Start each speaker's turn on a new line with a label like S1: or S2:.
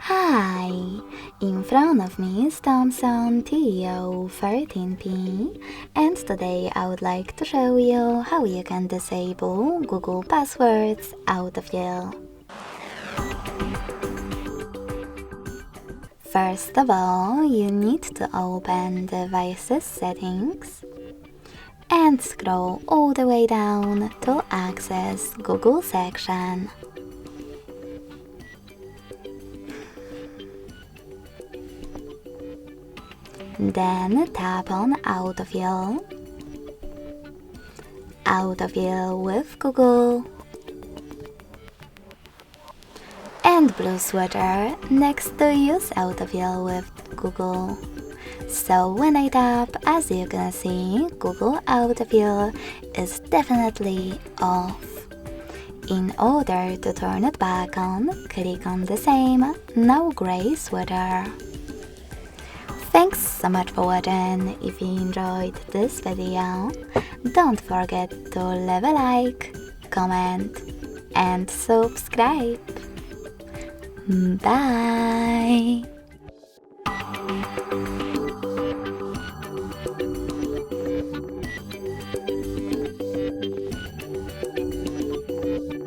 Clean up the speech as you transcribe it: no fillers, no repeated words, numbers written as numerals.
S1: Hi! In front of me is THOMSON TO13P, and today I would like to show you how you can disable Google Passwords autofill. First of all, you need to open Devices Settings and scroll all the way down to access Google section. Then tap on Autofill with Google, and blue sweater next to Use Autofill with Google. So when I tap, as you can see, Google Autofill is definitely off. In order to turn it back on, click on the same, now gray sweater. Thanks so much for watching. If you enjoyed this video, don't forget to leave a like, comment and subscribe. Bye!